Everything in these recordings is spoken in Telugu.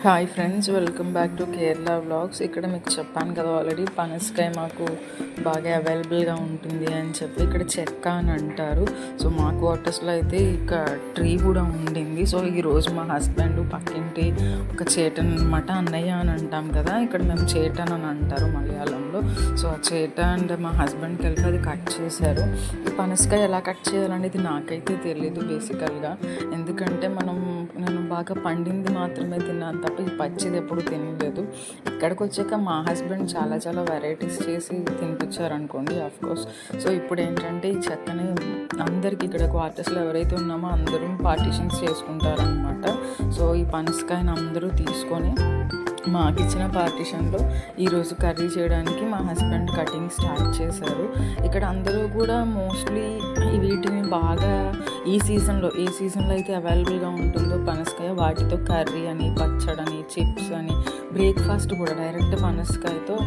Hi friends, welcome back to Kerala vlogs. ఇక్కడ మీకు చెప్పాను కదా ఆల్రెడీ, పనసకాయ మాకు బాగా అవైలబుల్గా ఉంటుంది అని చెప్పి. ఇక్కడ చెక్క అని అంటారు. సో మా క్వార్టర్స్లో అయితే ఇక ట్రీ కూడా ఉండింది. సో ఈరోజు మా హస్బెండ్ పక్కింటి ఒక చేటన్ అనమాట, అన్నయ్య అని అంటాం కదా, ఇక్కడ మేము చేటన్ అని అంటారు మలయాళంలో. సో ఆ చేట అండ్ మా హస్బెండ్ కలిపి అది కట్ చేశారు. ఈ పనసకాయ ఎలా కట్ చేయాలనేది నాకైతే తెలియదు బేసికల్గా, ఎందుకంటే నేను బాగా పండింది మాత్రమే తిన్నాను తప్ప ఈ పచ్చిది ఎప్పుడు తినలేదు. ఇక్కడికి వచ్చాక మా హస్బెండ్ చాలా వెరైటీస్ చేసి తినిపించారనుకోండి ఆఫ్కోర్స్. సో ఇప్పుడు ఏంటంటే ఈ చెక్కని అందరికీ ఇక్కడ క్వార్టర్స్లో ఎవరైతే ఉన్నామో అందరూ పార్టీషన్స్ చేసుకుంటారనమాట. సో ఈ పనసకాయని అందరూ తీసుకొని మాకు ఇచ్చిన పార్టీషన్లో ఈరోజు కర్రీ చేయడానికి మా హస్బెండ్ కటింగ్ స్టార్ట్ చేశారు. ఇక్కడ అందరూ కూడా మోస్ట్లీ వీటిని బాగా ఏ సీజన్లో అయితే అవైలబుల్గా ఉంటుందో పనసకాయ, వాటితో కర్రీ అని, పచ్చడని, చిప్స్ అని, బ్రేక్ఫాస్ట్ కూడా డైరెక్ట్ పనసకాయతో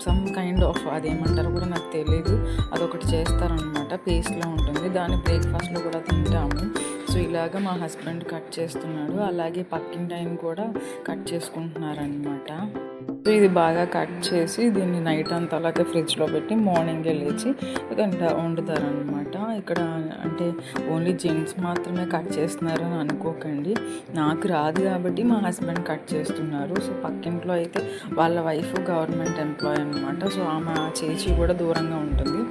సమ్ కైండ్ ఆఫ్ అదేమంటారో కూడా నాకు తెలియదు, అదొకటి చేస్తారనమాట, పేస్ట్లో ఉంటుంది, దాన్ని బ్రేక్ఫాస్ట్లో కూడా తింటాము. సో ఇలాగ మా హస్బెండ్ కట్ చేస్తున్నాడు, అలాగే పక్కింటి ఆయన కూడా కట్ చేసుకుంటున్నారనమాట. సో ఇది బాగా కట్ చేసి దీన్ని నైట్ అంతా అలాగే ఫ్రిడ్జ్లో పెట్టి మార్నింగే లేచి వండుతారనమాట. ఇక్కడ అంటే ఓన్లీ జెంట్స్ మాత్రమే కట్ చేస్తున్నారు అని అనుకోకండి, నాకు రాదు కాబట్టి మా హస్బెండ్ కట్ చేస్తున్నారు. సో పక్కింట్లో అయితే వాళ్ళ వైఫ్ గవర్నమెంట్ ఎంప్లాయీ అనమాట. సో ఆమె చేచి కూడా దూరంగా ఉంటుంది,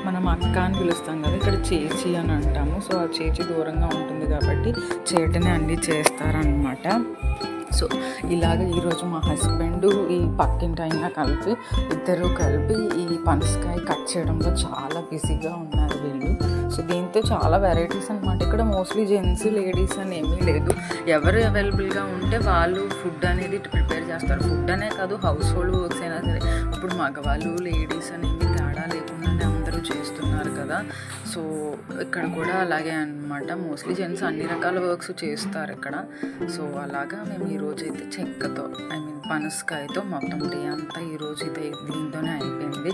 మనం అక్క అని పిలుస్తాం కదా, ఇక్కడ చేచి అని అంటాము. సో ఆ చేచి దూరంగా ఉంటుంది కాబట్టి చేటనే అన్నీ చేస్తారనమాట. సో ఇలాగ ఈరోజు మా హస్బెండ్ ఈ పక్కింటి అయినా ఇద్దరు కలిపి ఈ పనసకాయ కట్ చేయడంలో చాలా బిజీగా ఉన్నారు వీళ్ళు. సో దీంతో చాలా వెరైటీస్ అనమాట. ఇక్కడ మోస్ట్లీ జెంట్స్ లేడీస్ అని ఏమీ లేదు, ఎవరు అవైలబుల్గా ఉంటే వాళ్ళు ఫుడ్ అనేది ప్రిపేర్ చేస్తారు. ఫుడ్ అనే కాదు, హౌస్ హోల్డ్ వర్క్స్ అయినా సరే. ఇప్పుడు మగవాళ్ళు లేడీస్ అనేవి తేడా లేకుండానే అందరూ చేస్తున్నారు కదా. సో ఇక్కడ కూడా అలాగే అనమాట, మోస్ట్లీ జెంట్స్ అన్ని రకాల వర్క్స్ చేస్తారు ఇక్కడ. సో అలాగా మేము ఈరోజు అయితే చెక్కతో పనసకాయతో మొత్తం డే అంతా ఈరోజు అయితే దీంతోనే అయిపోయింది.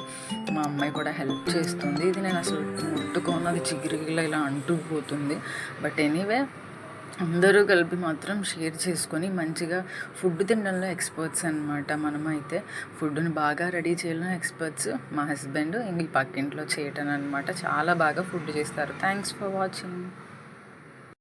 మా అమ్మాయి కూడా హెల్ప్ చేస్తుంది. ఇది నేను అసలు ముట్టుకున్నది చిగిరిగిలా ఇలా అంటుకుపోతుంది. బట్ ఎనీవే అందరూ కలిపి మాత్రం షేర్ చేసుకొని మంచిగా ఫుడ్ తినడంలో ఎక్స్పర్ట్స్ అనమాట. మనమైతే ఫుడ్ని బాగా రెడీ చేయడంలో ఎక్స్పర్ట్స్. మా హస్బెండ్ ఇంక పక్కింట్లో చేయటం అనమాట, చాలా బాగా ఫుడ్ చేస్తారు. Thanks for watching.